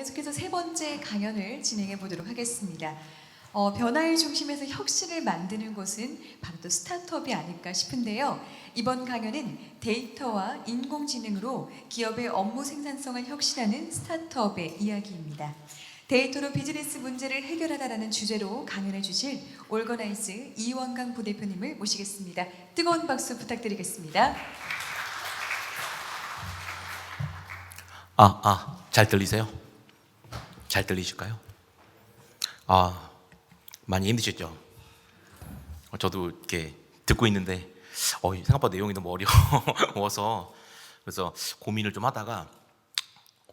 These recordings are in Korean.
계속해서 세 번째 강연을 진행해 보도록 하겠습니다. 변화의 중심에서 혁신을 만드는 곳은 바로 또 스타트업이 아닐까 싶은데요. 이번 강연은 데이터와 인공지능으로 기업의 업무 생산성을 혁신하는 스타트업의 이야기입니다. 데이터로 비즈니스 문제를 해결하다라는 주제로 강연해 주실 올거나이즈 이원강 부대표님을 모시겠습니다. 뜨거운 박수 부탁드리겠습니다. 잘 들리세요? 잘 들리실까요? 많이 힘드셨죠? 저도 이렇게 듣고 있는데 생각보다 내용이 너무 어려워서 그래서 고민을 좀 하다가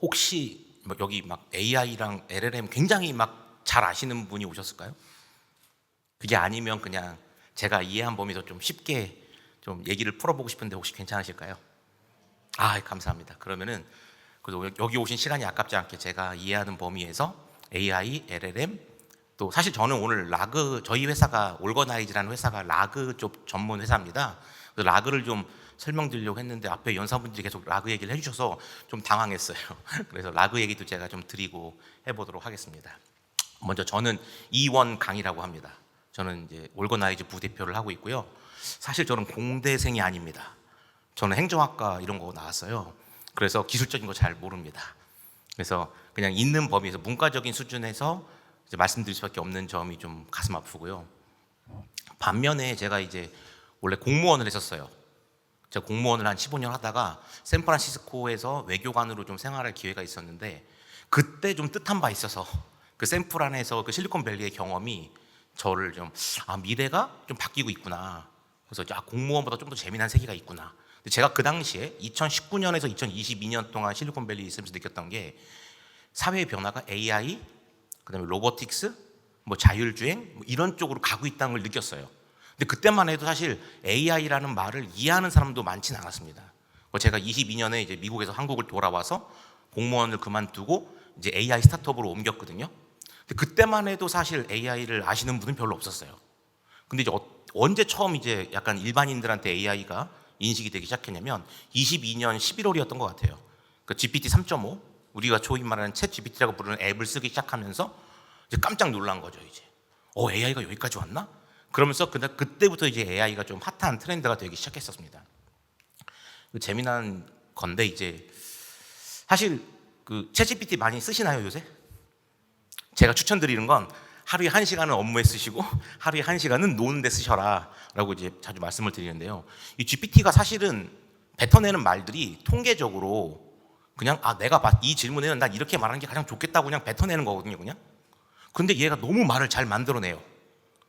혹시 여기 막 AI랑 LLM 굉장히 막 잘 아시는 분이 오셨을까요? 그게 아니면 그냥 제가 이해한 범위에서 좀 쉽게 좀 얘기를 풀어보고 싶은데 혹시 괜찮으실까요? 감사합니다. 그러면은 그래서 여기 오신 시간이 아깝지 않게 제가 이해하는 범위에서 AI, LLM 또 사실 저는 오늘 라그 저희 회사가 올거나이즈라는 회사가 라그 쪽 전문 회사입니다. 그래서 라그를 좀 설명드리려고 했는데 앞에 연사분들이 계속 라그 얘기를 해주셔서 좀 당황했어요. 그래서 라그 얘기도 제가 좀 드리고 해보도록 하겠습니다. 먼저 저는 이원강이라고 합니다. 저는 이제 올거나이즈 부대표를 하고 있고요. 사실 저는 공대생이 아닙니다. 저는 행정학과 이런 거 나왔어요. 그래서 기술적인 거 잘 모릅니다. 그래서 그냥 있는 범위에서 문과적인 수준에서 이제 말씀드릴 수밖에 없는 점이 좀 가슴 아프고요. 반면에 제가 이제 원래 공무원을 했었어요. 제가 공무원을 한 15년 하다가 샌프란시스코에서 외교관으로 좀 생활할 기회가 있었는데 그때 좀 뜻한 바 있어서 그 샌프란에서 그 실리콘밸리의 경험이 저를 좀 미래가 좀 바뀌고 있구나. 그래서 공무원보다 좀 더 재미난 세계가 있구나. 제가 그 당시에 2019년에서 2022년 동안 실리콘밸리에 있으면서 느꼈던 게 사회의 변화가 AI, 그다음에 로보틱스, 자율주행 이런 쪽으로 가고 있다는 걸 느꼈어요. 근데 그때만 해도 사실 AI라는 말을 이해하는 사람도 많지는 않았습니다. 제가 22년에 이제 미국에서 한국을 돌아와서 공무원을 그만두고 이제 AI 스타트업으로 옮겼거든요. 근데 그때만 해도 사실 AI를 아시는 분은 별로 없었어요. 근데 이제 언제 처음 이제 약간 일반인들한테 AI가 인식이 되기 시작했냐면 22년 11월이었던 것 같아요. 그 GPT 3.5 우리가 소위 말하는 챗 GPT라고 부르는 앱을 쓰기 시작하면서 이제 깜짝 놀란 거죠. 이제 AI가 여기까지 왔나? 그러면서 그때부터 이제 AI가 좀 핫한 트렌드가 되기 시작했었습니다. 재미난 건데 이제 사실 그 챗 GPT 많이 쓰시나요 요새? 제가 추천드리는 건 하루에 1시간은 업무에 쓰시고 하루에 1시간은 노는 데 쓰셔라 라고 이제 자주 말씀을 드리는데요. 이 GPT가 사실은 뱉어내는 말들이 통계적으로 그냥 내가 이 질문에는 난 이렇게 말하는 게 가장 좋겠다고 그냥 뱉어내는 거거든요. 그냥. 근데 얘가 너무 말을 잘 만들어내요.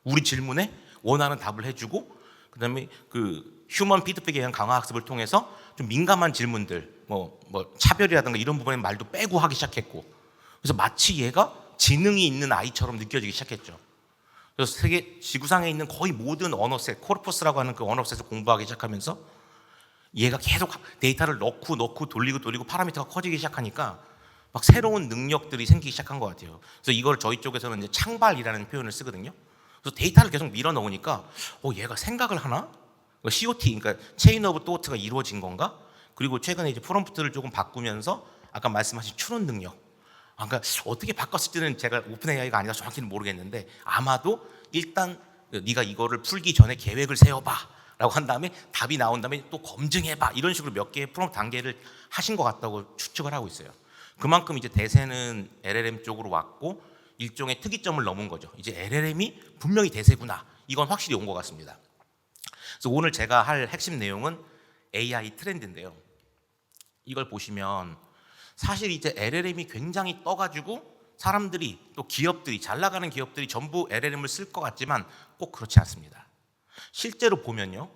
우리 질문에 원하는 답을 해주고 그다음에 그 휴먼 피드백에 의한 강화 학습을 통해서 좀 민감한 질문들 차별이라든가 이런 부분에 말도 빼고 하기 시작했고 그래서 마치 얘가 지능이 있는 아이처럼 느껴지기 시작했죠. 그래서 세계 지구상에 있는 거의 모든 언어셋, 코르퍼스라고 하는 그 언어셋을 공부하기 시작하면서 얘가 계속 데이터를 넣고 돌리고 파라미터가 커지기 시작하니까 막 새로운 능력들이 생기기 시작한 것 같아요. 그래서 이걸 저희 쪽에서는 이제 창발이라는 표현을 쓰거든요. 그래서 데이터를 계속 밀어 넣으니까 얘가 생각을 하나? COT, 그러니까 체인 오브 토트가 이루어진 건가? 그리고 최근에 이제 프롬프트를 조금 바꾸면서 아까 말씀하신 추론 능력. 그러니까 어떻게 바꿨을지는 제가 오픈 AI가 아니라 정확히는 모르겠는데 아마도 일단 네가 이거를 풀기 전에 계획을 세워봐 라고 한 다음에 답이 나온 다음에 또 검증해봐 이런 식으로 몇 개의 프롬프트 단계를 하신 것 같다고 추측을 하고 있어요. 그만큼 이제 대세는 LLM 쪽으로 왔고 일종의 특이점을 넘은 거죠. 이제 LLM이 분명히 대세구나 이건 확실히 온 것 같습니다. 그래서 오늘 제가 할 핵심 내용은 AI 트렌드인데요. 이걸 보시면 사실 이제 LLM이 굉장히 떠가지고 사람들이 또 기업들이 잘 나가는 기업들이 전부 LLM을 쓸 것 같지만 꼭 그렇지 않습니다. 실제로 보면요,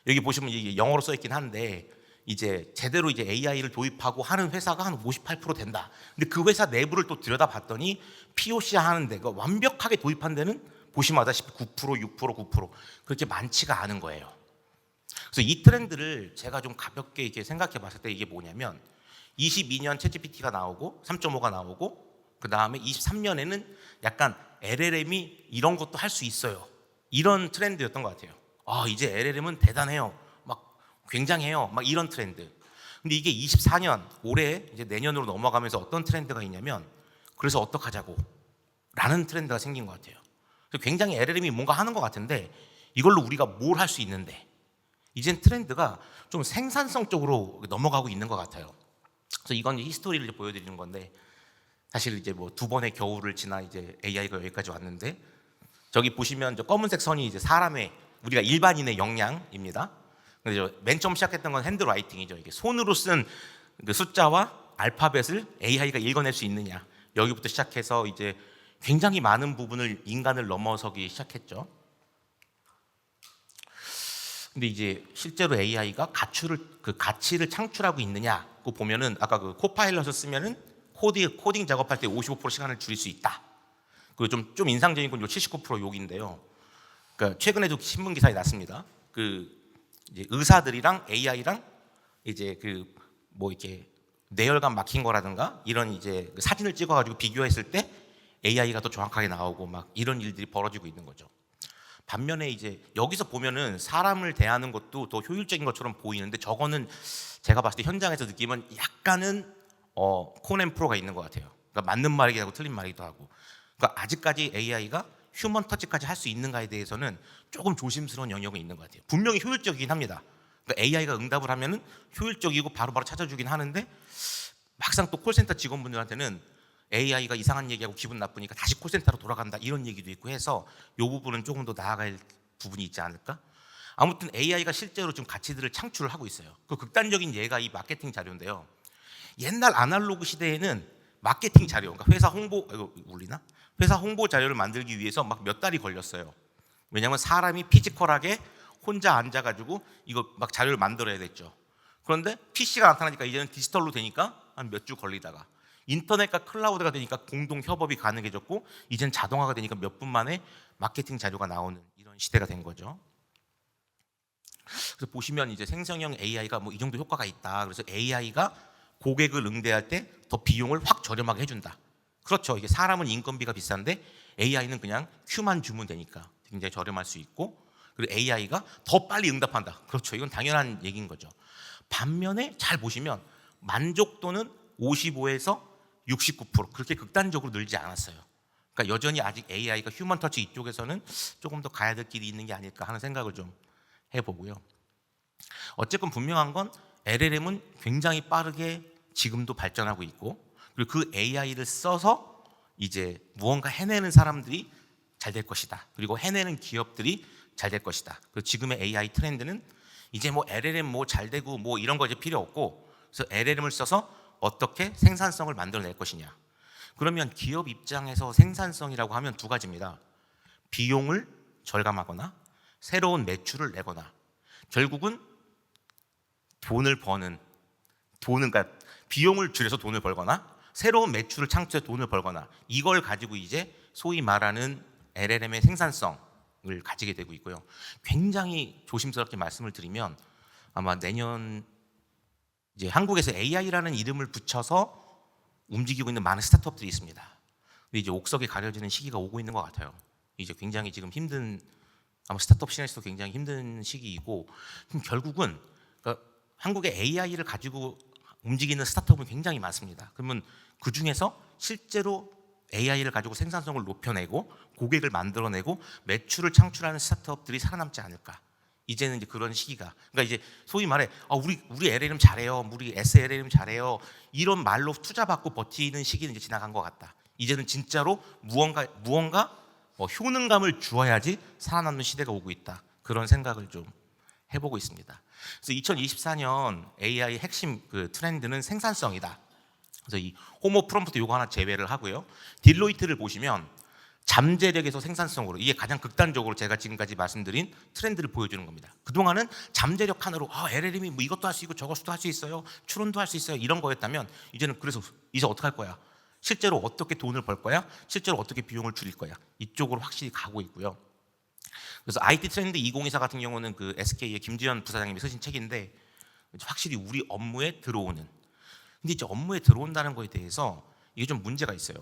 여기 보시면 이게 영어로 써 있긴 한데 이제 제대로 이제 AI를 도입하고 하는 회사가 한 58% 된다. 근데 그 회사 내부를 또 들여다봤더니 POC 하는 데가 완벽하게 도입한 데는 보시면 아다시피 9%, 6%, 9% 그렇게 많지가 않은 거예요. 그래서 이 트렌드를 제가 좀 가볍게 이렇게 생각해 봤을 때 이게 뭐냐면 22년 챗GPT가 나오고 3.5가 나오고 그 다음에 23년에는 약간 LLM이 이런 것도 할 수 있어요. 이런 트렌드였던 것 같아요. 이제 LLM은 대단해요. 막 굉장해요. 막 이런 트렌드. 근데 이게 24년 올해 이제 내년으로 넘어가면서 어떤 트렌드가 있냐면 그래서 어떡하자고 라는 트렌드가 생긴 것 같아요. 굉장히 LLM이 뭔가 하는 것 같은데 이걸로 우리가 뭘 할 수 있는데 이젠 트렌드가 좀 생산성 쪽으로 넘어가고 있는 것 같아요. 그래서 이건 히스토리를 이제 보여드리는 건데 사실 이제 뭐 두 번의 겨울을 지나 이제 AI가 여기까지 왔는데 저기 보시면 저 검은색 선이 이제 사람의 우리가 일반인의 역량입니다. 근데 맨 처음 시작했던 건 핸드라이팅이죠. 이게 손으로 쓴 그 숫자와 알파벳을 AI가 읽어낼 수 있느냐 여기부터 시작해서 이제 굉장히 많은 부분을 인간을 넘어서기 시작했죠. 근데 이제 실제로 AI가 가치를 창출하고 있느냐고 보면은 아까 그 코파일럿을 쓰면은 코딩 작업할 때 55% 시간을 줄일 수 있다. 그리고 좀 인상적인 건 79% 욕인데요. 그러니까 최근에도 신문 기사에 났습니다. 그 이제 의사들이랑 AI랑 이제 그 뭐 이렇게 뇌혈관 막힌 거라든가 이런 이제 그 사진을 찍어가지고 비교했을 때 AI가 더 정확하게 나오고 막 이런 일들이 벌어지고 있는 거죠. 반면에 이제 여기서 보면은 사람을 대하는 것도 더 효율적인 것처럼 보이는데 저거는 제가 봤을 때 현장에서 느끼면 약간은 콘 프로가 있는 것 같아요. 그러니까 맞는 말이기도 하고 틀린 말이기도 하고. 그러니까 아직까지 AI가 휴먼 터치까지 할 수 있는가에 대해서는 조금 조심스러운 영역이 있는 것 같아요. 분명히 효율적이긴 합니다. 그러니까 AI가 응답을 하면은 효율적이고 바로바로 찾아주긴 하는데 막상 또 콜센터 직원분들한테는 AI가 이상한 얘기하고 기분 나쁘니까 다시 콜센터로 돌아간다 이런 얘기도 있고 해서 이 부분은 조금 더 나아갈 부분이 있지 않을까? 아무튼 AI가 실제로 좀 가치들을 창출을 하고 있어요. 그 극단적인 예가 이 마케팅 자료인데요. 옛날 아날로그 시대에는 마케팅 자료, 그러니까 회사 홍보, 이거 울리나? 회사 홍보 자료를 만들기 위해서 막 몇 달이 걸렸어요. 왜냐하면 사람이 피지컬하게 혼자 앉아가지고 이거 막 자료를 만들어야 됐죠. 그런데 PC가 나타나니까 이제는 디지털로 되니까 한 몇 주 걸리다가 인터넷과 클라우드가 되니까 공동 협업이 가능해졌고 이젠 자동화가 되니까 몇 분 만에 마케팅 자료가 나오는 이런 시대가 된 거죠. 그래서 보시면 이제 생성형 AI가 뭐 이 정도 효과가 있다. 그래서 AI가 고객을 응대할 때 더 비용을 확 저렴하게 해준다. 그렇죠. 이게 사람은 인건비가 비싼데 AI는 그냥 큐만 주면 되니까 굉장히 저렴할 수 있고 그리고 AI가 더 빨리 응답한다. 그렇죠. 이건 당연한 얘기인 거죠. 반면에 잘 보시면 만족도는 55에서 69% 그렇게 극단적으로 늘지 않았어요. 그러니까 여전히 아직 AI가 휴먼 터치 이쪽에서는 조금 더 가야 될 길이 있는 게 아닐까 하는 생각을 좀 해보고요. 어쨌건 분명한 건 LLM은 굉장히 빠르게 지금도 발전하고 있고 그리고 그 AI를 써서 이제 무언가 해내는 사람들이 잘 될 것이다. 그리고 해내는 기업들이 잘 될 것이다. 그리고 지금의 AI 트렌드는 이제 뭐 LLM 뭐 잘 되고 뭐 이런 거 이제 필요 없고 그래서 LLM을 써서 어떻게 생산성을 만들어낼 것이냐. 그러면 기업 입장에서 생산성이라고 하면 두 가지입니다. 비용을 절감하거나 새로운 매출을 내거나 결국은 그러니까 비용을 줄여서 돈을 벌거나 새로운 매출을 창출해서 돈을 벌거나 이걸 가지고 이제 소위 말하는 LLM의 생산성을 가지게 되고 있고요. 굉장히 조심스럽게 말씀을 드리면 아마 내년 이제 한국에서 AI라는 이름을 붙여서 움직이고 있는 많은 스타트업들이 있습니다. 근데 이제 옥석이 가려지는 시기가 오고 있는 것 같아요. 이제 굉장히 지금 힘든 아마 스타트업 씬에서도 굉장히 힘든 시기이고 결국은 그러니까 한국의 AI를 가지고 움직이는 스타트업은 굉장히 많습니다. 그러면 그 중에서 실제로 AI를 가지고 생산성을 높여내고 고객을 만들어내고 매출을 창출하는 스타트업들이 살아남지 않을까. 이제는 이제 그런 시기가. 그러니까 이제 소위 말해 우리 LLM 잘해요, 우리 SLLM 잘해요 이런 말로 투자받고 버티는 시기는 이제 지나간 것 같다. 이제는 진짜로 무언가 효능감을 주어야지 살아남는 시대가 오고 있다. 그런 생각을 좀 해보고 있습니다. 그래서 2024년 AI 핵심 그 트렌드는 생산성이다. 그래서 이 호모 프롬프트 요거 하나 제외를 하고요. 딜로이트를 보시면 잠재력에서 생산성으로 이게 가장 극단적으로 제가 지금까지 말씀드린 트렌드를 보여주는 겁니다. 그동안은 잠재력 하나로 LLM이 뭐 이것도 할 수 있고 저것도 할 수 있어요. 추론도 할 수 있어요. 이런 거였다면 이제는 그래서 이제 어떻게 할 거야? 실제로 어떻게 돈을 벌 거야? 실제로 어떻게 비용을 줄일 거야? 이쪽으로 확실히 가고 있고요. 그래서 IT 트렌드 2024 같은 경우는 그 SK의 김지현 부사장님이 쓰신 책인데 확실히 우리 업무에 들어오는. 근데 이제 업무에 들어온다는 거에 대해서 이게 좀 문제가 있어요.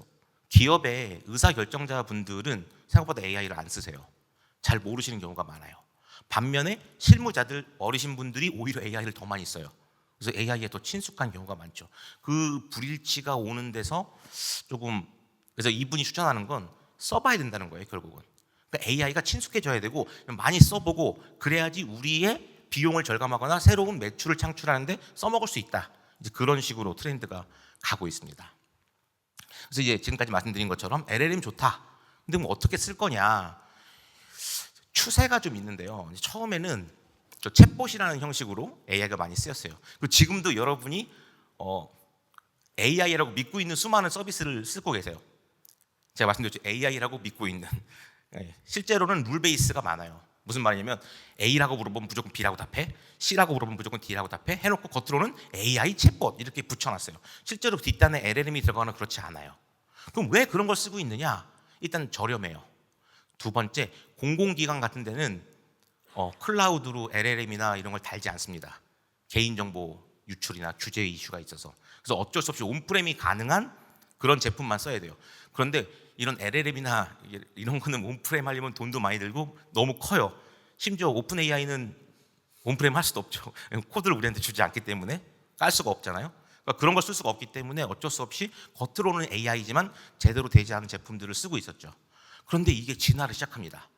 기업의 의사결정자분들은 생각보다 AI를 안 쓰세요. 잘 모르시는 경우가 많아요. 반면에 실무자들 어리신 분들이 오히려 AI를 더 많이 써요. 그래서 AI에 더 친숙한 경우가 많죠. 그 불일치가 오는 데서 조금 그래서 이분이 추천하는 건 써봐야 된다는 거예요, 결국은. 그러니까 AI가 친숙해져야 되고 많이 써보고 그래야지 우리의 비용을 절감하거나 새로운 매출을 창출하는데 써먹을 수 있다. 이제 그런 식으로 트렌드가 가고 있습니다. 그래서 이제 지금까지 말씀드린 것처럼 LLM 좋다. 근데 뭐 어떻게 쓸 거냐? 추세가 좀 있는데요. 처음에는 저 챗봇이라는 형식으로 AI가 많이 쓰였어요. 그리고 지금도 여러분이 AI라고 믿고 있는 수많은 서비스를 쓰고 계세요. 제가 말씀드렸죠. AI라고 믿고 있는. 실제로는 룰 베이스가 많아요. 무슨 말이냐면 A라고 물어보면 무조건 B라고 답해, C라고 물어보면 무조건 D라고 답해 해놓고 겉으로는 AI 챗봇 이렇게 붙여놨어요. 실제로 뒷단에 LLM이 들어가거나 그렇지 않아요. 그럼 왜 그런 걸 쓰고 있느냐? 일단 저렴해요. 두 번째, 공공기관 같은 데는 클라우드로 LLM이나 이런 걸 달지 않습니다. 개인정보 유출이나 규제 이슈가 있어서. 그래서 어쩔 수 없이 온프렘이 가능한 그런 제품만 써야 돼요. 그런데 이런 LLM이나 이런 거는 온프렘 하려면 돈도 많이 들고 너무 커요. 심지어 오픈 AI는 온프렘 할 수도 없죠. 코드를 우리한테 주지 않기 때문에 깔 수가 없잖아요. 그러니까 그런 걸 쓸 수가 없기 때문에 어쩔 수 없이 겉으로는 AI지만 제대로 되지 않은 제품들을 쓰고 있었죠. 그런데 이게 진화를 시작합니다.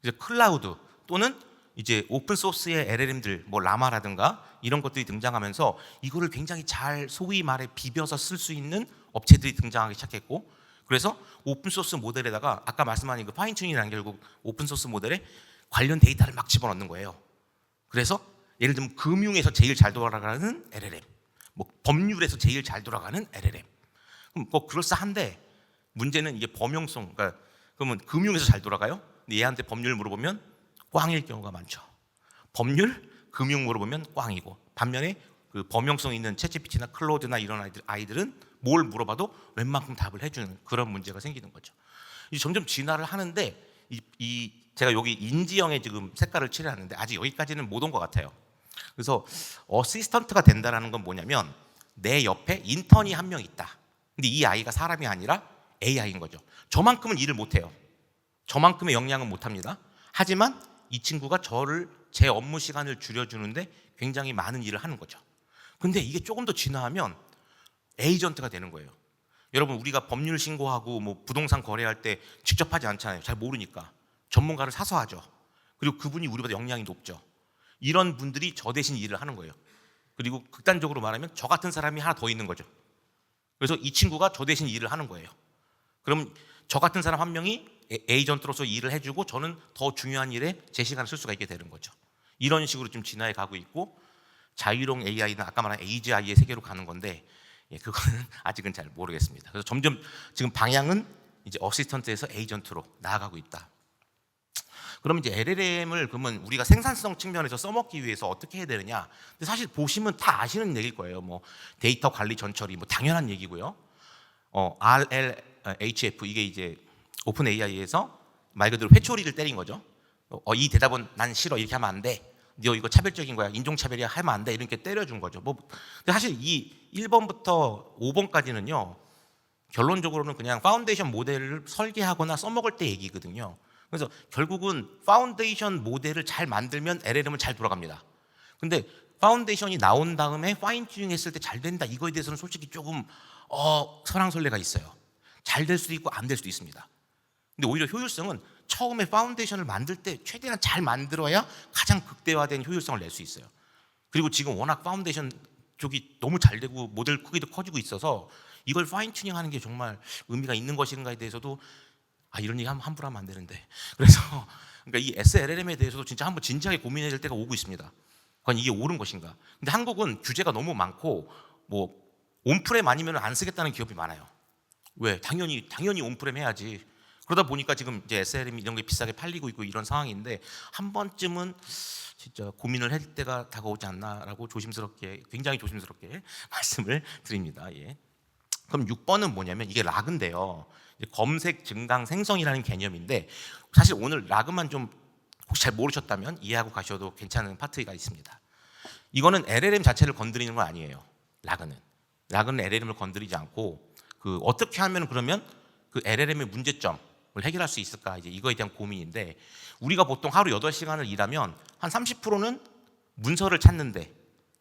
이제 클라우드 또는 이제 오픈 소스의 LLM들, 뭐 라마라든가 이런 것들이 등장하면서 이거를 굉장히 잘 소위 말해 비벼서 쓸 수 있는 업체들이 등장하기 시작했고, 그래서 오픈 소스 모델에다가 아까 말씀하신 그 파인튜닝이라는 게 결국 오픈 소스 모델에 관련 데이터를 막 집어넣는 거예요. 그래서 예를 들면 금융에서 제일 잘 돌아가는 LLM, 뭐 법률에서 제일 잘 돌아가는 LLM. 그럼 뭐 그럴싸한데 문제는 이게 범용성. 그러니까 그러면 금융에서 잘 돌아가요? 근데 얘한테 법률 물어보면 꽝일 경우가 많죠. 법률, 금융 물어보면 꽝이고, 반면에 그 범용성 있는 챗GPT나 클로드나 이런 아이들은 뭘 물어봐도 웬만큼 답을 해주는 그런 문제가 생기는 거죠. 점점 진화를 하는데 제가 여기 인지형에 지금 색깔을 칠해놨는데 아직 여기까지는 못 온 것 같아요. 그래서 어시스턴트가 된다는 건 뭐냐면 내 옆에 인턴이 한 명 있다. 근데 이 아이가 사람이 아니라 AI인 거죠. 저만큼은 일을 못해요. 저만큼의 역량은 못합니다. 하지만 이 친구가 제 업무 시간을 줄여주는데 굉장히 많은 일을 하는 거죠. 근데 이게 조금 더 진화하면 에이전트가 되는 거예요. 여러분, 우리가 법률 신고하고 뭐 부동산 거래할 때 직접 하지 않잖아요. 잘 모르니까 전문가를 사서 하죠. 그리고 그분이 우리보다 역량이 높죠. 이런 분들이 저 대신 일을 하는 거예요. 그리고 극단적으로 말하면 저 같은 사람이 하나 더 있는 거죠. 그래서 이 친구가 저 대신 일을 하는 거예요. 그럼 저 같은 사람 한 명이 에이전트로서 일을 해주고 저는 더 중요한 일에 제 시간을 쓸 수가 있게 되는 거죠. 이런 식으로 좀 진화해 가고 있고, 자유로운 AI는 아까 말한 AGI의 세계로 가는 건데 그거는 아직은 잘 모르겠습니다. 그래서 점점 지금 방향은 이제 어시스턴트에서 에이전트로 나아가고 있다. 그럼 이제 LLM을 그러면 우리가 생산성 측면에서 써먹기 위해서 어떻게 해야 되느냐? 근데 사실 보시면 다 아시는 얘기일 거예요. 뭐 데이터 관리 전처리 뭐 당연한 얘기고요. RLHF 이게 이제 오픈 AI에서 말 그대로 회초리를 때린 거죠. 이 대답은 난 싫어 이렇게 하면 안 돼. 너 이거 차별적인 거야. 인종차별이야 하면 안 돼. 이렇게 때려준 거죠. 근데 사실 이 1번부터 5번까지는요. 결론적으로는 그냥 파운데이션 모델을 설계하거나 써먹을 때 얘기거든요. 그래서 결국은 파운데이션 모델을 잘 만들면 LLM은 잘 돌아갑니다. 근데 파운데이션이 나온 다음에 파인 튜닝 했을 때 잘 된다. 이거에 대해서는 솔직히 조금 설랑설레가 있어요. 잘 될 수도 있고 안 될 수도 있습니다. 근데 오히려 효율성은 처음에 파운데이션을 만들 때 최대한 잘 만들어야 가장 극대화된 효율성을 낼 수 있어요. 그리고 지금 워낙 파운데이션 쪽이 너무 잘 되고 모델 크기도 커지고 있어서 이걸 파인 튜닝하는 게 정말 의미가 있는 것인가에 대해서도 이런 얘기 함부로 하면 안 되는데, 그래서 그러니까 이 SLLM에 대해서도 진짜 한번 진지하게 고민해야 될 때가 오고 있습니다. 과연 이게 옳은 것인가? 근데 한국은 규제가 너무 많고 뭐 온프렘 아니면 안 쓰겠다는 기업이 많아요. 왜? 당연히 온프렘 해야지. 그러다 보니까 지금 이제 SLM 이런 게 비싸게 팔리고 있고 이런 상황인데 한 번쯤은 진짜 고민을 할 때가 다가오지 않나라고 굉장히 조심스럽게 말씀을 드립니다. 예. 그럼 6번은 뭐냐면 이게 락인데요. 검색, 증강, 생성이라는 개념인데 사실 오늘 락은 좀 혹시 잘 모르셨다면 이해하고 가셔도 괜찮은 파트가 있습니다. 이거는 LLM 자체를 건드리는 건 아니에요. 락은 LLM을 건드리지 않고 어떻게 하면 그러면 그 LLM의 문제점을 해결할 수 있을까, 이제 이거에 대한 고민인데, 우리가 보통 하루 8시간을 일하면 한 30%는 문서를 찾는데,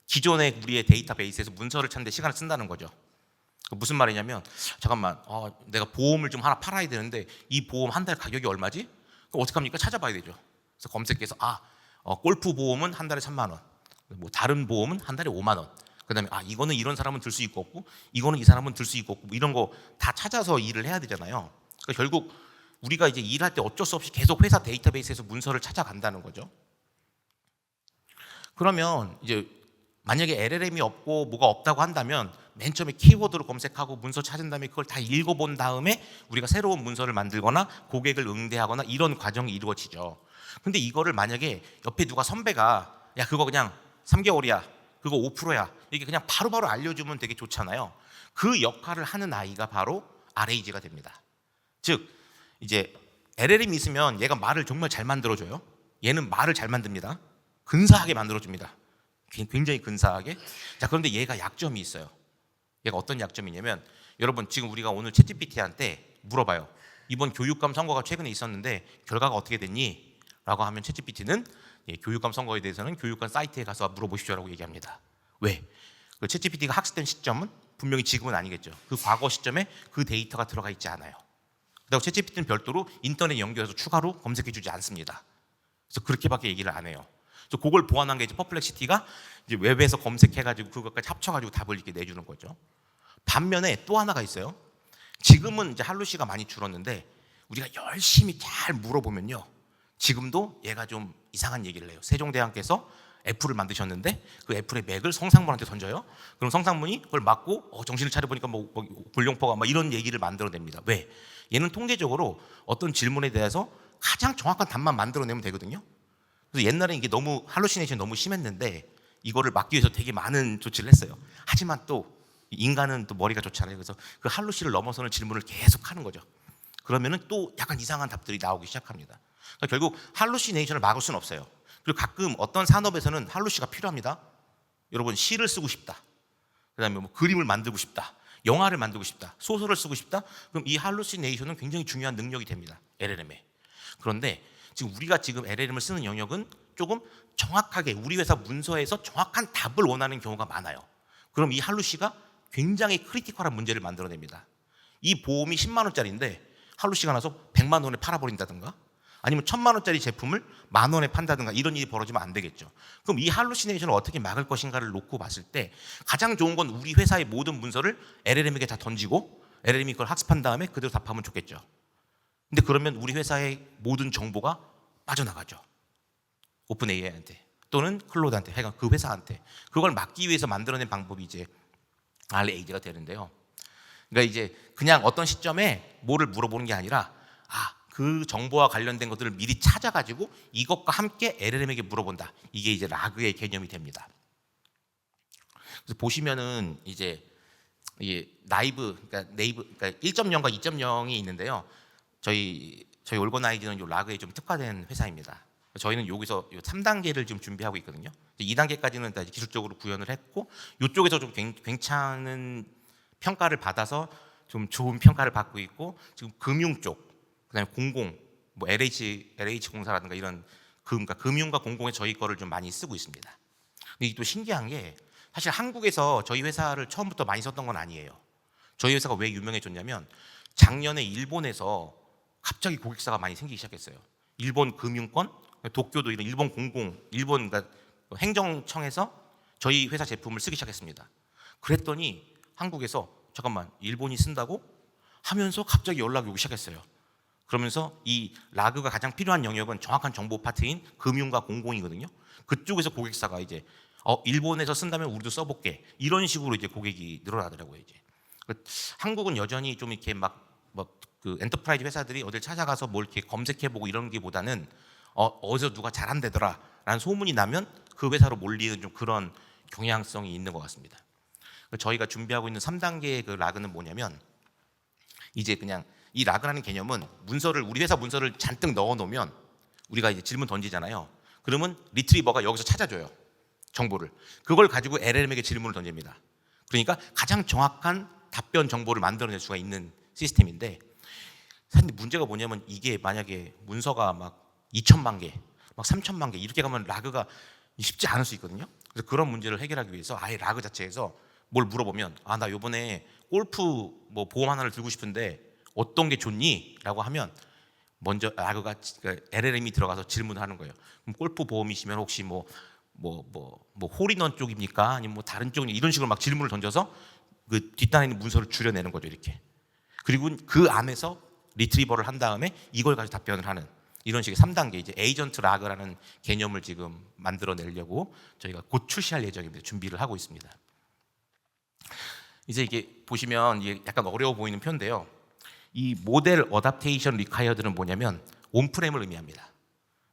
기존의 우리의 데이터베이스에서 문서를 찾는데 시간을 쓴다는 거죠. 무슨 말이냐면 잠깐만 내가 보험을 좀 하나 팔아야 되는데 이 보험 한 달 가격이 얼마지? 그럼 어떻게 합니까? 찾아봐야 되죠. 그래서 검색해서 골프 보험은 한 달에 3만 원, 뭐 다른 보험은 한 달에 5만 원. 그다음에 이거는 이런 사람은 들 수 있고 없고, 이거는 이 사람은 들 수 있고 없고, 뭐 이런 거 다 찾아서 일을 해야 되잖아요. 그러니까 결국 우리가 이제 일할 때 어쩔 수 없이 계속 회사 데이터베이스에서 문서를 찾아간다는 거죠. 그러면 이제 만약에 LLM이 없고 뭐가 없다고 한다면 맨 처음에 키워드로 검색하고 문서 찾은 다음에 그걸 다 읽어본 다음에 우리가 새로운 문서를 만들거나 고객을 응대하거나 이런 과정이 이루어지죠. 근데 이거를 만약에 옆에 누가 선배가 야 그거 그냥 3개월이야, 그거 5%야, 이게 그냥 바로바로 알려주면 되게 좋잖아요. 그 역할을 하는 아이가 바로 RAG가 됩니다. 즉 이제 LLM이 있으면 얘가 말을 정말 잘 만들어줘요. 얘는 말을 잘 만듭니다. 근사하게 만들어줍니다. 굉장히 근사하게. 자, 그런데 얘가 약점이 있어요. 얘가 어떤 약점이냐면, 여러분 지금 우리가 오늘 챗GPT한테 물어봐요. 이번 교육감 선거가 최근에 있었는데 결과가 어떻게 됐니? 라고 하면 챗GPT는 교육감 선거에 대해서는 교육감 사이트에 가서 물어보십시오라고 얘기합니다. 왜? 그 챗GPT가 학습된 시점은 분명히 지금은 아니겠죠. 그 과거 시점에 그 데이터가 들어가 있지 않아요. 그리고 챗GPT는 별도로 인터넷 연결해서 추가로 검색해주지 않습니다. 그래서 그렇게밖에 얘기를 안 해요. 그래서 그걸 보완한 게 이제 퍼플렉시티가 이제 웹에서 검색해가지고 그것까지 합쳐가지고 답을 이렇게 내주는 거죠. 반면에 또 하나가 있어요. 지금은 이제 할루시가 많이 줄었는데 우리가 열심히 잘 물어보면요, 지금도 얘가 좀 이상한 얘기를 해요. 세종대왕께서 애플을 만드셨는데 그 애플의 맥을 성상문한테 던져요. 그럼 성상문이 그걸 맞고 정신을 차려보니까 뭐 불룡포가 막 이런 얘기를 만들어냅니다. 왜? 얘는 통계적으로 어떤 질문에 대해서 가장 정확한 답만 만들어내면 되거든요. 그래서 옛날에 이게 너무 할루시네이션이 너무 심했는데 이거를 막기 위해서 되게 많은 조치를 했어요. 하지만 또 인간은 또 머리가 좋잖아요. 그래서 그 할루시를 넘어서는 질문을 계속 하는 거죠. 그러면은 또 약간 이상한 답들이 나오기 시작합니다. 그러니까 결국 할루시네이션을 막을 수는 없어요. 그리고 가끔 어떤 산업에서는 할루시가 필요합니다. 여러분 시를 쓰고 싶다, 그다음에 뭐 그림을 만들고 싶다, 영화를 만들고 싶다, 소설을 쓰고 싶다. 그럼 이 할루시네이션은 굉장히 중요한 능력이 됩니다. LLM에. 그런데 지금 우리가 지금 LLM을 쓰는 영역은 조금 정확하게 우리 회사 문서에서 정확한 답을 원하는 경우가 많아요. 그럼 이 할루시가 굉장히 크리티컬한 문제를 만들어냅니다. 이 보험이 10만 원짜리인데 할루시가 나서 100만 원에 팔아버린다든가, 아니면 1000만 원짜리 제품을 10,000 원에 판다든가 이런 일이 벌어지면 안 되겠죠. 그럼 이 할루시네이션을 어떻게 막을 것인가를 놓고 봤을 때 가장 좋은 건 우리 회사의 모든 문서를 LLM에게 다 던지고 LLM이 그걸 학습한 다음에 그대로 답하면 좋겠죠. 근데 그러면 우리 회사의 모든 정보가 빠져나가죠. 오픈 AI한테 또는 클로드한테, 하여간 그 회사한테. 그걸 막기 위해서 만들어낸 방법이 이제 RAG가 되는데요. 그러니까 이제 그냥 어떤 시점에 뭐를 물어보는 게 아니라 그 정보와 관련된 것들을 미리 찾아가지고 이것과 함께 LLM에게 물어본다. 이게 이제 라그의 개념이 됩니다. 그래서 보시면은 이제 이게 그러니까 1.0과 2.0이 있는데요. 저희 올거나이즈는 요 라그에 좀 특화된 회사입니다. 저희는 여기서 3단계를 좀 준비하고 있거든요. 2단계까지는 다 기술적으로 구현을 했고, 이쪽에서 좀 괜찮은 평가를 받아서 좀 좋은 평가를 받고 있고, 지금 금융 쪽, 그다음에 공공, 뭐 LH 공사라든가 이런 그러니까 금융과 공공에 저희 거를 좀 많이 쓰고 있습니다. 근데 이게 또 신기한 게 사실 한국에서 저희 회사를 처음부터 많이 썼던 건 아니에요. 저희 회사가 왜 유명해졌냐면 작년에 일본에서 갑자기 고객사가 많이 생기기 시작했어요. 일본 금융권, 도쿄도 이런 일본 공공, 그러니까 행정청에서 저희 회사 제품을 쓰기 시작했습니다. 그랬더니 한국에서 잠깐만 일본이 쓴다고 하면서 갑자기 연락이 오기 시작했어요. 그러면서 이 라그가 가장 필요한 영역은 정확한 정보 파트인 금융과 공공이거든요. 그쪽에서 고객사가 이제 일본에서 쓴다면 우리도 써볼게, 이런 식으로 이제 고객이 늘어나더라고요. 이제 한국은 여전히 좀 이렇게 그 엔터프라이즈 회사들이 어딜 찾아가서 뭘 이렇게 검색해보고 이런 게보다는 어디서 누가 잘한대더라라는 소문이 나면 그 회사로 몰리는 좀 그런 경향성이 있는 것 같습니다. 저희가 준비하고 있는 3단계의 그 라그는 뭐냐면, 이제 그냥 이 라그라는 개념은 우리 회사 문서를 잔뜩 넣어놓으면 우리가 이제 질문 던지잖아요. 그러면 리트리버가 여기서 찾아줘요, 정보를. 그걸 가지고 LLM에게 질문을 던집니다. 그러니까 가장 정확한 답변 정보를 만들어낼 수가 있는 시스템인데, 사실 문제가 뭐냐면 이게 만약에 문서가 막 2천만 개, 막 3천만 개 이렇게 가면 라그가 쉽지 않을 수 있거든요. 그래서 그런 문제를 해결하기 위해서 아예 라그 자체에서 뭘 물어보면 나 요번에 골프 뭐 보험 하나를 들고 싶은데 어떤 게 좋니? 라고 하면 먼저 라그가 LLM이 들어가서 질문을 하는 거예요. 그럼 골프 보험이시면 혹시 뭐 홀인원 쪽입니까? 아니면 뭐 다른 쪽이 이런 식으로 막 질문을 던져서 그 뒷단에 있는 문서를 줄여내는 거죠, 이렇게. 그리고 그 안에서 리트리버를 한 다음에 이걸 가지고 답변을 하는 이런 식의 3단계 이제 에이전트 라그라는 개념을 지금 만들어내려고 저희가 곧 출시할 예정입니다. 준비를 하고 있습니다. 이제 이게 보시면 이게 약간 어려워 보이는 표인데요. 이 모델 어답테이션 리콰이어드는 뭐냐면 온프렘을 의미합니다.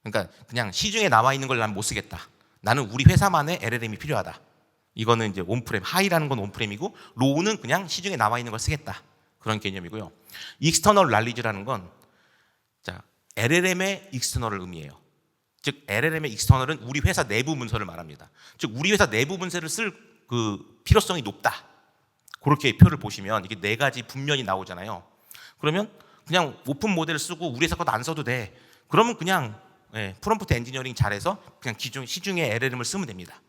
그러니까 그냥 시중에 나와 있는 걸 난 못 쓰겠다. 나는 우리 회사만의 LLM이 필요하다. 이거는 이제 온프렘, 하이라는 건 온프렘이고 로우는 그냥 시중에 나와 있는 걸 쓰겠다. 그런 개념이고요. 익스터널 랄리지라는 건 LLM의 익스터널을 의미해요. 즉 LLM의 익스터널은 우리 회사 내부 문서를 말합니다. 즉 우리 회사 내부 문서를 쓸 그 필요성이 높다. 그렇게 표를 보시면 이게 네 가지 분면이 나오잖아요. 그러면 그냥 오픈 모델을 쓰고 우리 회사 것도 안 써도 돼. 그러면 그냥 프롬프트 엔지니어링 잘해서 그냥 시중에 LLM을 쓰면 됩니다.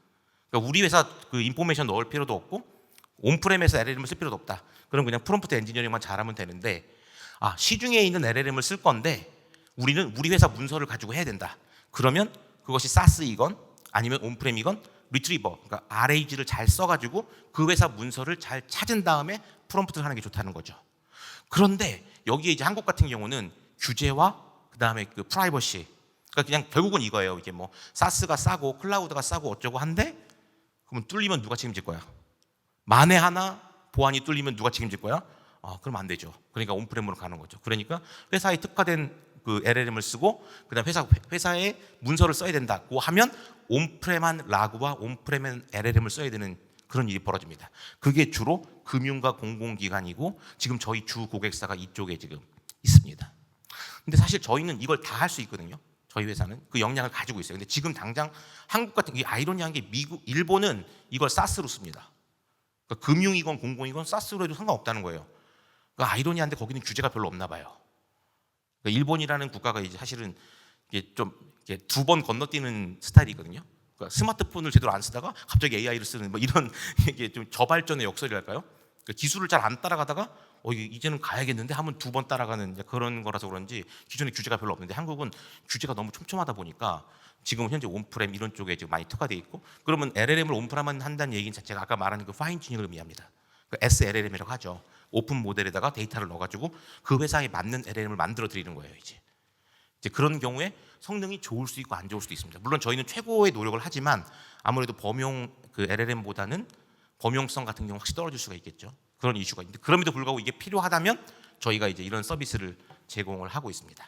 그러니까 우리 회사 그 인포메이션 넣을 필요도 없고 온프렘에서 LLM을 쓸 필요도 없다. 그럼 그냥 프롬프트 엔지니어링만 잘하면 되는데 시중에 있는 LLM을 쓸 건데 우리는 우리 회사 문서를 가지고 해야 된다. 그러면 그것이 사스이건 아니면 온프렘이건 리트리버, 그러니까 RAG를 잘 써가지고 그 회사 문서를 잘 찾은 다음에 프롬프트를 하는 게 좋다는 거죠. 그런데 여기에 이제 한국 같은 경우는 규제와 그 다음에 그 프라이버시, 그러니까 그냥 결국은 이거예요. 이게 뭐 사스가 싸고 클라우드가 싸고 어쩌고 한데 그러면 뚫리면 누가 책임질 거야? 만에 하나 보안이 뚫리면 누가 책임질 거야? 그럼 안 되죠. 그러니까 온프렘으로 가는 거죠. 그러니까 회사에 특화된 그 LLM을 쓰고 그다음 회사의 문서를 써야 된다고 하면 온프렘한 라그와 온프렘한 LLM을 써야 되는 그런 일이 벌어집니다. 그게 주로 금융과 공공기관이고 지금 저희 주 고객사가 이쪽에 지금 있습니다. 근데 사실 저희는 이걸 다 할 수 있거든요. 저희 회사는 그 역량을 가지고 있어요. 근데 지금 당장 한국 같은 게 아이러니한 게 일본은 이걸 사스로 씁니다. 그러니까 금융이건 공공이건 사스로 해도 상관없다는 거예요. 그러니까 아이러니한데 거기는 규제가 별로 없나 봐요. 그러니까 일본이라는 국가가 이제 사실은 이게 좀 두 번 건너뛰는 스타일이거든요. 그러니까 스마트폰을 제대로 안 쓰다가 갑자기 AI를 쓰는 뭐 이런 이게 좀 저발전의 역설이랄까요? 그러니까 기술을 잘 안 따라가다가 이제는 가야겠는데 하면 두 번 따라가는 그런 거라서 그런지 기존에 규제가 별로 없는데 한국은 규제가 너무 촘촘하다 보니까 지금 현재 온프렘 이런 쪽에 지금 많이 특화되어 있고 그러면 LLM을 온프렘만 한다는 얘기는 자체가 아까 말하는 그 파인 튜닝을 의미합니다. 그러니까 SLLM이라고 하죠. 오픈 모델에다가 데이터를 넣어가지고 그 회사에 맞는 LLM을 만들어 드리는 거예요. 이제 그런 경우에 성능이 좋을 수도 있고 안 좋을 수도 있습니다. 물론 저희는 최고의 노력을 하지만 아무래도 범용 그 LLM보다는 범용성 같은 경우 확실히 떨어질 수가 있겠죠. 그런 이슈가 있는데 그럼에도 불구하고 이게 필요하다면 저희가 이제 이런 서비스를 제공을 하고 있습니다.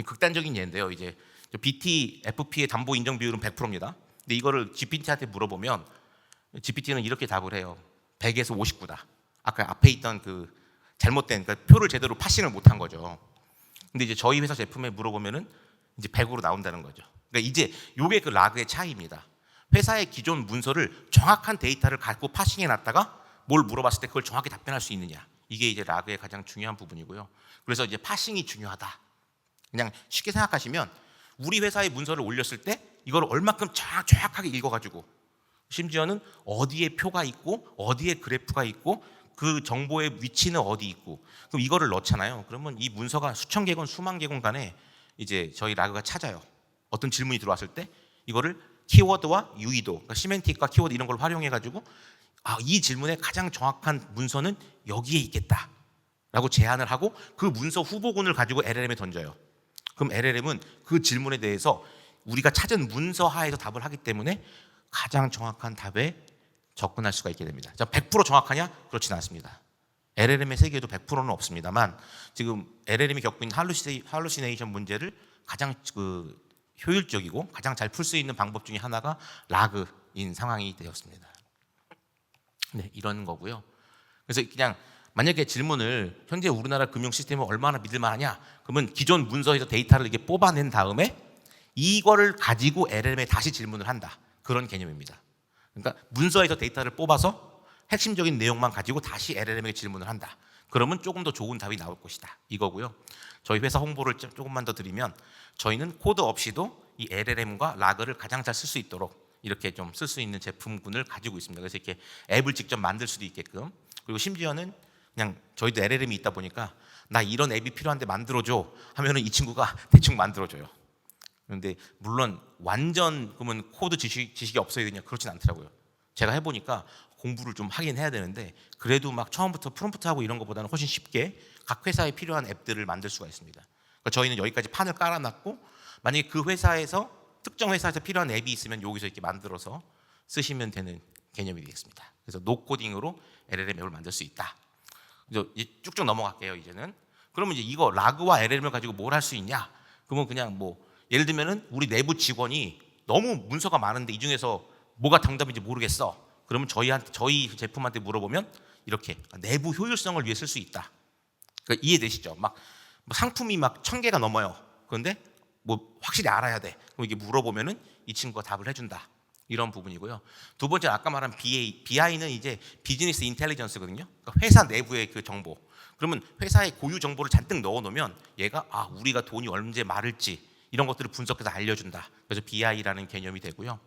극단적인 예인데요. 이제 BT, FP의 담보 인정 비율은 100%입니다. 근데 이거를 GPT한테 물어보면 GPT는 이렇게 답을 해요. 100에서 59다. 아까 앞에 있던 그 잘못된 그러니까 표를 제대로 파싱을 못한 거죠. 근데 이제 저희 회사 제품에 물어보면은 이제 100으로 나온다는 거죠. 그러니까 이제 요게 그 라그의 차이입니다. 회사의 기존 문서를 정확한 데이터를 갖고 파싱해 놨다가 뭘 물어봤을 때 그걸 정확히 답변할 수 있느냐. 이게 이제 라그의 가장 중요한 부분이고요. 그래서 이제 파싱이 중요하다. 그냥 쉽게 생각하시면 우리 회사의 문서를 올렸을 때 이걸 얼마큼 정확하게 읽어가지고 심지어는 어디에 표가 있고 어디에 그래프가 있고 그 정보의 위치는 어디 있고 그럼 이거를 넣잖아요. 그러면 이 문서가 수천 개건 수만 개건 간에 이제 저희 라그가 찾아요. 어떤 질문이 들어왔을 때 이거를 키워드와 유의도, 그러니까 시멘틱과 키워드 이런 걸 활용해 가지고 이 질문의 가장 정확한 문서는 여기에 있겠다라고 제안을 하고 그 문서 후보군을 가지고 LLM에 던져요. 그럼 LLM은 그 질문에 대해서 우리가 찾은 문서 하에서 답을 하기 때문에 가장 정확한 답에 접근할 수가 있게 됩니다. 자, 100% 정확하냐? 그렇지는 않습니다. LLM의 세계에도 100%는 없습니다만 지금 LLM이 겪고 있는 할루시네이션 문제를 가장 효율적이고 가장 잘 풀 수 있는 방법 중에 하나가 라그인 상황이 되었습니다. 네, 이런 거고요. 그래서 그냥 만약에 질문을 현재 우리나라 금융 시스템을 얼마나 믿을 만하냐? 그러면 기존 문서에서 데이터를 이렇게 뽑아낸 다음에 이거를 가지고 LLM에 다시 질문을 한다. 그런 개념입니다. 그러니까 문서에서 데이터를 뽑아서 핵심적인 내용만 가지고 다시 LLM에게 질문을 한다. 그러면 조금 더 좋은 답이 나올 것이다. 이거고요. 저희 회사 홍보를 조금만 더 드리면 저희는 코드 없이도 이 LLM과 라그를 가장 잘 쓸 수 있도록 이렇게 좀 쓸 수 있는 제품군을 가지고 있습니다. 그래서 이렇게 앱을 직접 만들 수도 있게끔, 그리고 심지어는 그냥 저희도 LLM이 있다 보니까 나 이런 앱이 필요한데 만들어줘 하면은 이 친구가 대충 만들어줘요. 그런데 물론 완전 그러면 코드 지식이 없어야 되냐, 그렇진 않더라고요. 제가 해보니까 공부를 좀 하긴 해야 되는데 그래도 막 처음부터 프롬프트하고 이런 것보다는 훨씬 쉽게 각 회사에 필요한 앱들을 만들 수가 있습니다. 그러니까 저희는 여기까지 판을 깔아놨고 만약에 그 회사에서 특정 회사에서 필요한 앱이 있으면 여기서 이렇게 만들어서 쓰시면 되는 개념이 되겠습니다. 그래서 노코딩으로 LLM 앱을 만들 수 있다. 이제 쭉쭉 넘어갈게요. 이제는 그러면 이제 이거 라그와 LLM을 가지고 뭘 할 수 있냐? 그러면 그냥 뭐 예를 들면은 우리 내부 직원이 너무 문서가 많은데 이 중에서 뭐가 정답인지 모르겠어. 그러면 저희 제품한테 물어보면 이렇게 내부 효율성을 위해 쓸 수 있다. 그러니까 이해되시죠? 막 상품이 막 1000개가 넘어요. 그런데 뭐 확실히 알아야 돼. 그럼 이게 물어보면은 이 친구가 답을 해준다. 이런 부분이고요. 두 번째 아까 말한 BI는 이제 비즈니스 인텔리전스거든요. 그러니까 회사 내부의 그 정보. 그러면 회사의 고유 정보를 잔뜩 넣어놓으면 얘가 우리가 돈이 언제 마를지 이런 것들을 분석해서 알려준다. 그래서 BI라는 개념이 되고요.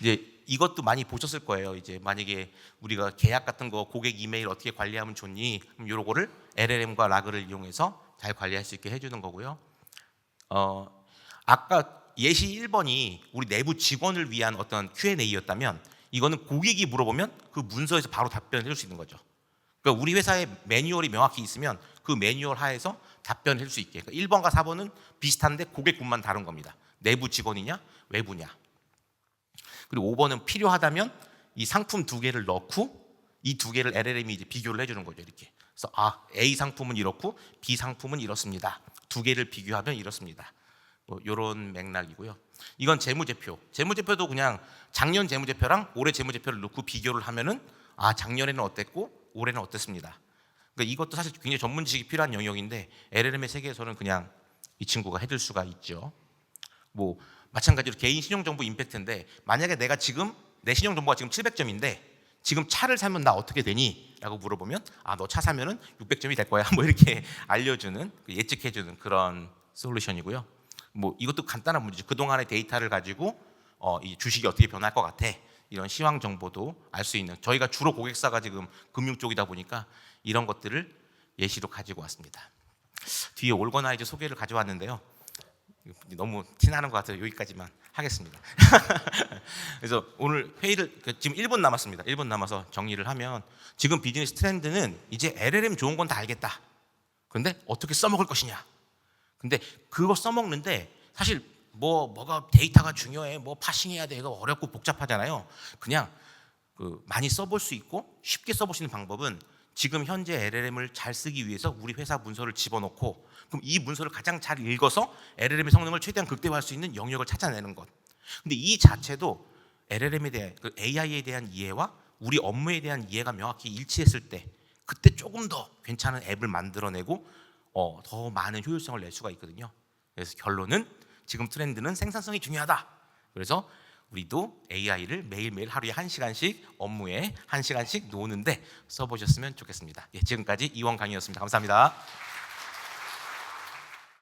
이제 이것도 많이 보셨을 거예요. 이제 만약에 우리가 계약 같은 거 고객 이메일 어떻게 관리하면 좋니? 그럼 요거를 LLM과 라그를 이용해서 잘 관리할 수 있게 해주는 거고요. 아까 예시 1번이 우리 내부 직원을 위한 어떤 Q&A였다면 이거는 고객이 물어보면 그 문서에서 바로 답변을 해줄 수 있는 거죠. 그러니까 우리 회사에 매뉴얼이 명확히 있으면 그 매뉴얼 하에서 답변을 해줄 수 있게. 그러니까 1번과 4번은 비슷한데 고객군만 다른 겁니다. 내부 직원이냐 외부냐. 그리고 5번은 필요하다면 이 상품 2개를 넣고 이 2개를 LLM이 이제 비교를 해주는 거죠. 이렇게. 그래서 A 상품은 이렇고 B 상품은 이렇습니다. 2개를 비교하면 이렇습니다. 뭐 이런 맥락이고요. 이건 재무제표. 재무제표도 그냥 작년 재무제표랑 올해 재무제표를 넣고 비교를 하면은 작년에는 어땠고 올해는 어땠습니다. 그러니까 이것도 사실 굉장히 전문 지식이 필요한 영역인데 LLM의 세계에서는 그냥 이 친구가 해줄 수가 있죠. 뭐 마찬가지로 개인 신용정보 임팩트인데 만약에 내가 지금 내 신용정보가 지금 700점인데 지금 차를 사면 나 어떻게 되니? 라고 물어보면 너 차 사면은 600점이 될 거야. 뭐 이렇게 알려주는, 예측해주는 그런 솔루션이고요. 뭐 이것도 간단한 문제죠. 그동안의 데이터를 가지고 이 주식이 어떻게 변할 것 같아. 이런 시황 정보도 알 수 있는, 저희가 주로 고객사가 지금 금융 쪽이다 보니까 이런 것들을 예시로 가지고 왔습니다. 뒤에 올거나이즈 소개를 가져왔는데요. 너무 티나는 것 같아서 여기까지만 하겠습니다. 그래서 오늘 회의를 지금 1분 남았습니다. 1분 남아서 정리를 하면 지금 비즈니스 트렌드는 이제 LLM 좋은 건 다 알겠다. 그런데 어떻게 써먹을 것이냐. 근데 그거 써먹는데 사실 뭐가 데이터가 중요해, 뭐 파싱해야 돼, 이거 어렵고 복잡하잖아요. 그냥 많이 써볼 수 있고 쉽게 써볼 수 있는 방법은 지금 현재 LLM을 잘 쓰기 위해서 우리 회사 문서를 집어넣고 그럼 이 문서를 가장 잘 읽어서 LLM의 성능을 최대한 극대화할 수 있는 영역을 찾아내는 것. 근데 이 자체도 LLM에 대한 AI에 대한 이해와 우리 업무에 대한 이해가 명확히 일치했을 때 그때 조금 더 괜찮은 앱을 만들어내고 더 많은 효율성을 낼 수가 있거든요. 그래서 결론은 지금 트렌드는 생산성이 중요하다. 그래서 우리도 AI를 매일매일 하루에 1시간씩 업무에 1시간씩 노는데 써보셨으면 좋겠습니다. 지금까지 이원 강의였습니다. 감사합니다.